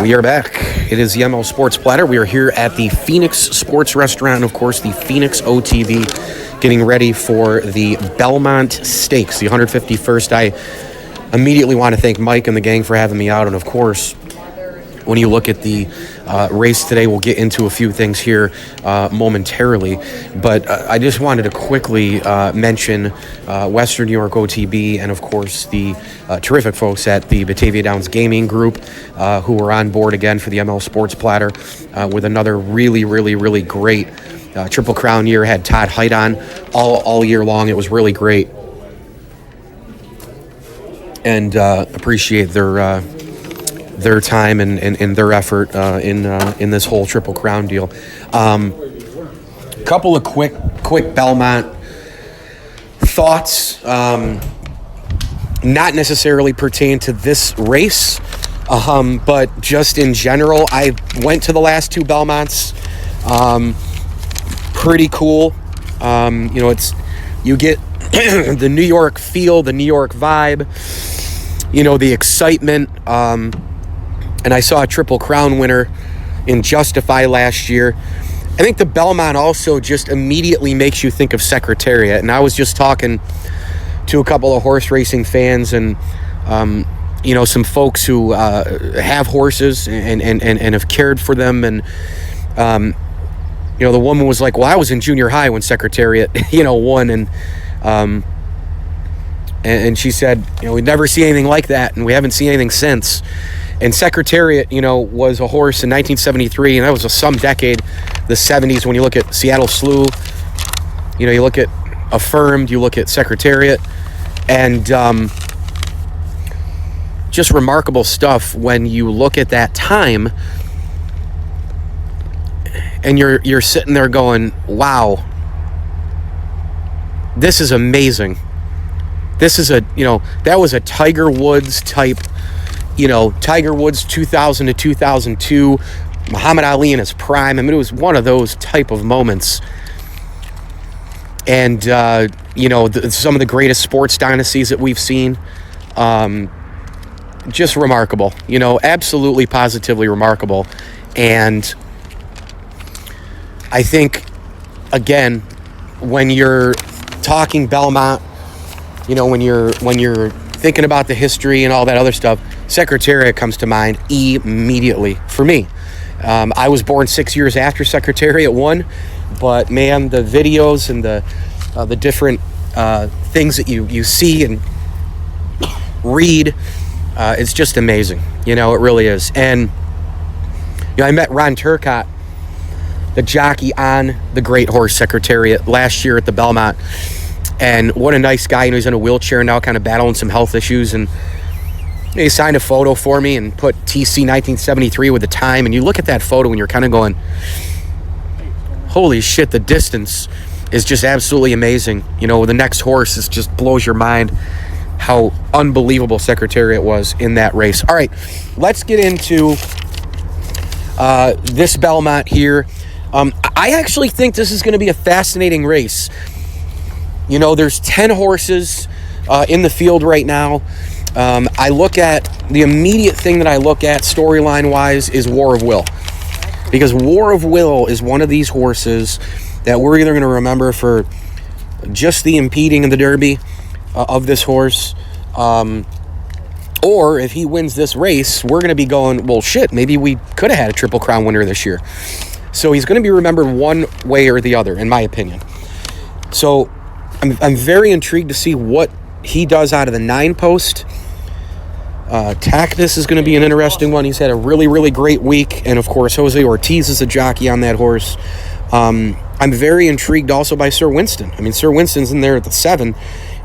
We are back. It is the ML Sports Platter. We are here at the Phoenix Sports Restaurant, and of course, the Phoenix OTB, getting ready for the Belmont Stakes, the 151st. I immediately want to thank Mike and the gang for having me out, and of course, when you look at the race today, we'll get into a few things here momentarily, but I just wanted to quickly mention Western New York OTB and, of course, the terrific folks at the Batavia Downs Gaming Group who were on board again for the ML Sports Platter with another really great Triple Crown year. Had Todd Height on all year long. It was really great, and appreciate their time and their effort in this whole Triple Crown deal. Couple of quick Belmont thoughts, not necessarily pertain to this race, but just in general. I went to the last two Belmonts. Pretty cool. It's you get the New York feel, the New York vibe, the excitement. And I saw a Triple Crown winner in Justify last year. I think the Belmont also just immediately makes you think of Secretariat. And I was just talking to a couple of horse racing fans and, some folks who have horses and have cared for them. And, the woman was like, well, I was in junior high when Secretariat, won. And she said, we'd never see anything like that, and we haven't seen anything since. And Secretariat, was a horse in 1973, and that was some decade, the 70s. When you look at Seattle Slew, you look at Affirmed, you look at Secretariat, and just remarkable stuff when you look at that time, and you're sitting there going, wow, this is amazing. This is that was a Tiger Woods type, Tiger Woods 2000 to 2002, Muhammad Ali in his prime. I mean, it was one of those type of moments. And, some of the greatest sports dynasties that we've seen, just remarkable, absolutely positively remarkable. And I think, again, when you're talking Belmont, when you're thinking about the history and all that other stuff, Secretariat comes to mind immediately for me. I was born 6 years after Secretariat won, but man, the videos and the different things that you see and read, it's just amazing. It really is. And I met Ron Turcotte, the jockey on the great horse Secretariat, last year at the Belmont. And what a nice guy. He's in a wheelchair now, kind of battling some health issues. And he signed a photo for me and put TC 1973 with the time. And you look at that photo and you're kind of going, holy shit, the distance is just absolutely amazing. The next horse is just blows your mind how unbelievable Secretariat was in that race. All right, let's get into this Belmont here. I actually think this is going to be a fascinating race. There's 10 horses in the field right now. I look at the immediate thing that I look at storyline-wise is War of Will. Because War of Will is one of these horses that we're either going to remember for just the impeding in the Derby of this horse, or if he wins this race, we're going to be going, well, shit, maybe we could have had a Triple Crown winner this year. So he's going to be remembered one way or the other, in my opinion. So I'm very intrigued to see what he does out of the 9-post. Tactus is going to be an interesting one. He's had a really great week. And, of course, Jose Ortiz is a jockey on that horse. I'm very intrigued also by Sir Winston. I mean, Sir Winston's in there at the 7.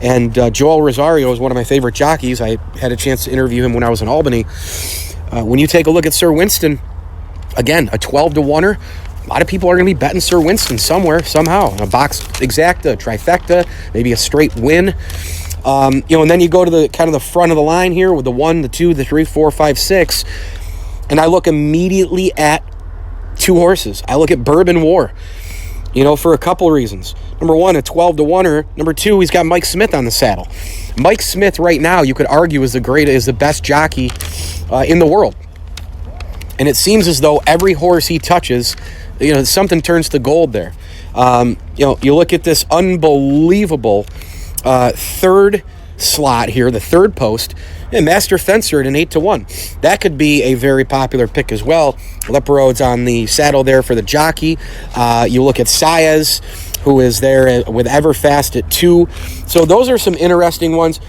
And Joel Rosario is one of my favorite jockeys. I had a chance to interview him when I was in Albany. When you take a look at Sir Winston, again, a 12-to-1er. A lot of people are going to be betting Sir Winston somewhere, somehow. A box exacta, trifecta, maybe a straight win. And then you go to the kind of the front of the line here with the 1, the 2, the 3, 4, 5, 6. And I look immediately at two horses. I look at Bourbon War, for a couple reasons. Number one, a 12-to-1er. Number two, he's got Mike Smith on the saddle. Mike Smith right now, you could argue, is the best jockey in the world. And it seems as though every horse he touches, something turns to gold there. You look at this unbelievable third slot here, the third post, and Master Fencer at an 8-1. That could be a very popular pick as well. Leparode's on the saddle there for the jockey. You look at Saez, who is there with Everfast at 2. So those are some interesting ones.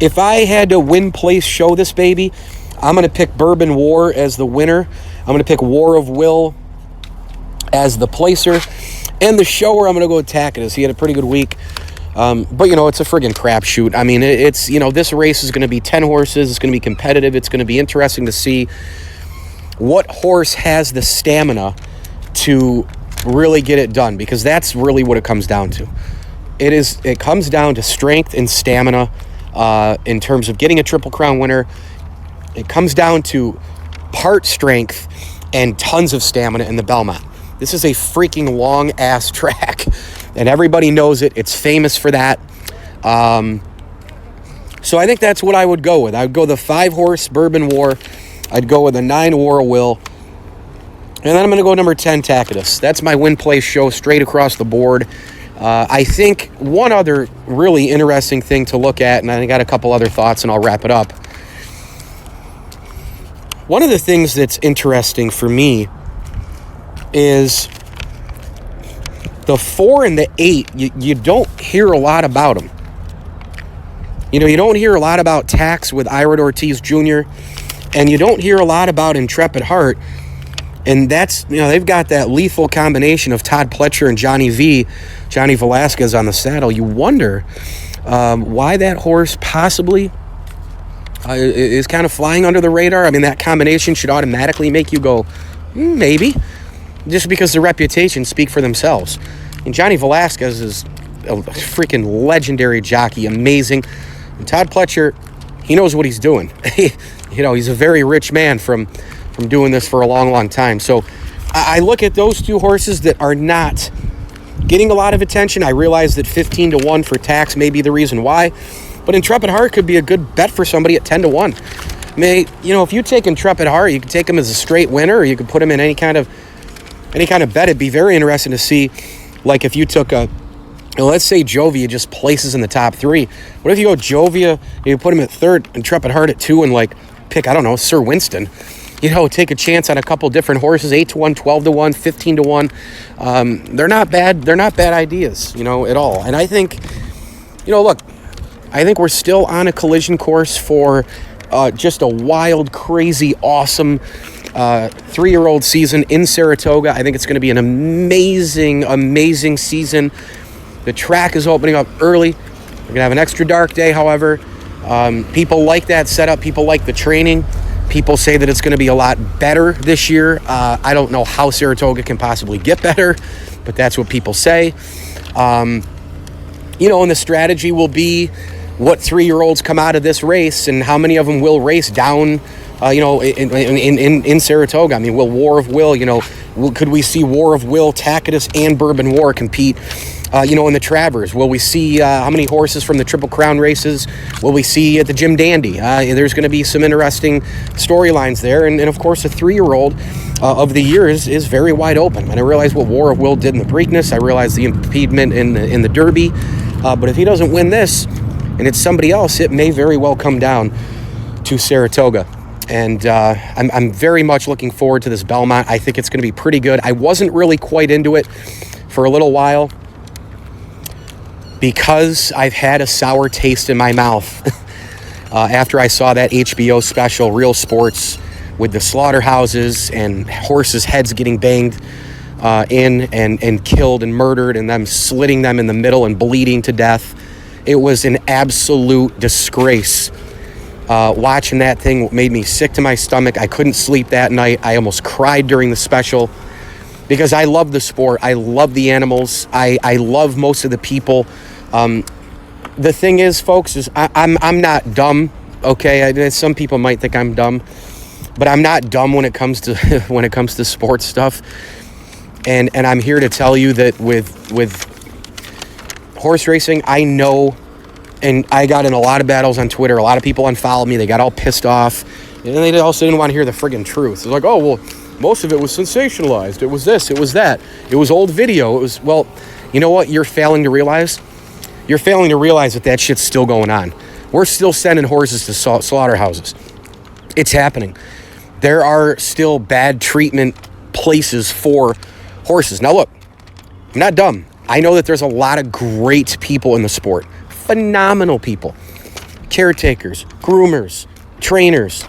If I had to win place show this baby, I'm going to pick Bourbon War as the winner. I'm going to pick War of Will as the placer. And the shower, I'm going to go with Tacitus. He had a pretty good week. But, it's a friggin' crapshoot. I mean, it's this race is going to be 10 horses. It's going to be competitive. It's going to be interesting to see what horse has the stamina to really get it done, because that's really what it comes down to. It comes down to strength and stamina in terms of getting a Triple Crown winner. It comes down to part strength and tons of stamina in the Belmont. This is a freaking long-ass track, and everybody knows it. It's famous for that. So I think that's what I would go with. I would go the 5-horse Bourbon War. I'd go with a 9 War of Will. And then I'm going to go number 10, Tacitus. That's my win place show straight across the board. I think one other really interesting thing to look at, and I got a couple other thoughts, and I'll wrap it up. One of the things that's interesting for me is the 4 and the 8. You don't hear a lot about them. You don't hear a lot about Tax with Ira Ortiz Jr., and you don't hear a lot about Intrepid Heart. And that's, they've got that lethal combination of Todd Pletcher and Johnny Velasquez on the saddle. You wonder why that horse possibly is kind of flying under the radar. I mean, that combination should automatically make you go, maybe, just because the reputations speak for themselves. And Johnny Velasquez is a freaking legendary jockey, amazing. And Todd Pletcher, he knows what he's doing. He's a very rich man from doing this for a long, long time. So I look at those two horses that are not getting a lot of attention. I realize that 15-1 for Tax may be the reason why. But Intrepid Heart could be a good bet for somebody at 10-1. If you take Intrepid Heart, you could take him as a straight winner, or you could put him in any kind of bet. It'd be very interesting to see, like if you took let's say Jovia just places in the top 3. What if you go Jovia, you put him at 3rd, Intrepid Heart at 2, and pick, I don't know, Sir Winston. Take a chance on a couple different horses, 8-1, 12-1, 15-1. They're not bad. They're not bad ideas, at all. And I think, look, I think we're still on a collision course for just a wild, crazy, awesome 3-year-old season in Saratoga. I think it's going to be an amazing, amazing season. The track is opening up early. We're going to have an extra dark day, however. People like that setup. People like the training. People say that it's going to be a lot better this year. I don't know how Saratoga can possibly get better, but that's what people say. And the strategy will be what 3-year-olds come out of this race and how many of them will race down, in Saratoga. I mean, will War of Will, could we see War of Will, Tacitus, and Bourbon War compete, in the Travers? Will we see how many horses from the Triple Crown races will we see at the Jim Dandy? There's going to be some interesting storylines there. And of course, the 3-year-old of the year is very wide open. And I realize what War of Will did in the Preakness. I realize the impediment in the Derby. But if he doesn't win this and it's somebody else, it may very well come down to Saratoga. And I'm very much looking forward to this Belmont. I think it's going to be pretty good. I wasn't really quite into it for a little while because I've had a sour taste in my mouth after I saw that HBO special, Real Sports, with the slaughterhouses and horses' heads getting banged in and killed and murdered, and them slitting them in the middle and bleeding to death. It was an absolute disgrace. Watching that thing made me sick to my stomach. I couldn't sleep that night. I almost cried during the special because I love the sport. I love the animals. I love most of the people. The thing is, folks, is I'm not dumb. Okay, some people might think I'm dumb, but I'm not dumb when it comes to sports stuff. And I'm here to tell you that with horse racing, I know. And I got in a lot of battles on Twitter. A lot of people unfollowed me. They got all pissed off. And they also didn't want to hear the friggin' truth. It's like, oh, well, most of it was sensationalized. It was this, it was that. It was old video. It was, well, you know what you're failing to realize? You're failing to realize that shit's still going on. We're still sending horses to slaughterhouses. It's happening. There are still bad treatment places for horses. Now, look, I'm not dumb. I know that there's a lot of great people in the sport. Phenomenal people. Caretakers, groomers, trainers,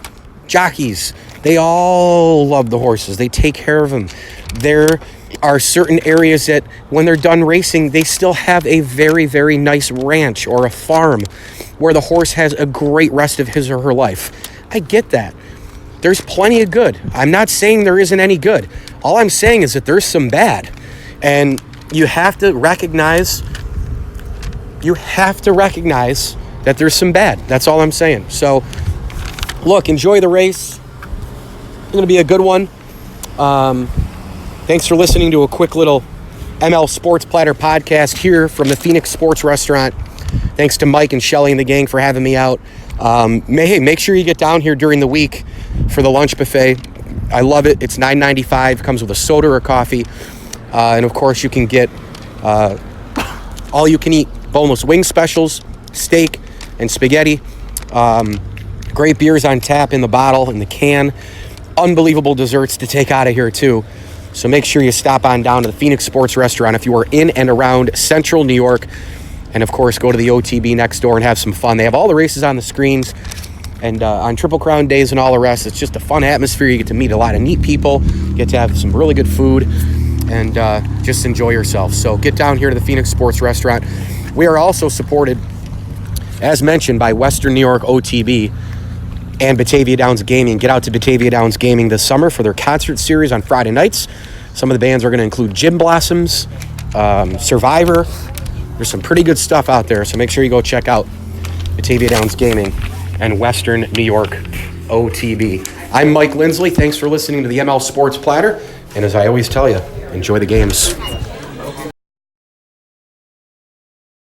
jockeys. They all love the horses. They take care of them. There are certain areas that when they're done racing, they still have a very, very nice ranch or a farm where the horse has a great rest of his or her life. I get that. There's plenty of good. I'm not saying there isn't any good. All I'm saying is that there's some bad. And you have to recognize that there's some bad. That's all I'm saying. So, look, enjoy the race. It's going to be a good one. Thanks for listening to a quick little ML Sports Platter podcast here from the Phoenix Sports Restaurant. Thanks to Mike and Shelly and the gang for having me out. Make sure you get down here during the week for the lunch buffet. I love it. It's $9.95. Comes with a soda or coffee. And, of course, you can get all-you-can-eat boneless wing specials, steak, and spaghetti. Great beers on tap in the bottle, in the can. Unbelievable desserts to take out of here, too. So make sure you stop on down to the Phoenix Sports Restaurant if you are in and around central New York. And, of course, go to the OTB next door and have some fun. They have all the races on the screens and on Triple Crown days and all the rest. It's just a fun atmosphere. You get to meet a lot of neat people, get to have some really good food, and just enjoy yourself. So get down here to the Phoenix Sports Restaurant. We are also supported, as mentioned, by Western New York OTB and Batavia Downs Gaming. Get out to Batavia Downs Gaming this summer for their concert series on Friday nights. Some of the bands are going to include Gin Blossoms, Survivor. There's some pretty good stuff out there, so make sure you go check out Batavia Downs Gaming and Western New York OTB. I'm Mike Lindsley. Thanks for listening to the ML Sports Platter. And as I always tell you, enjoy the games.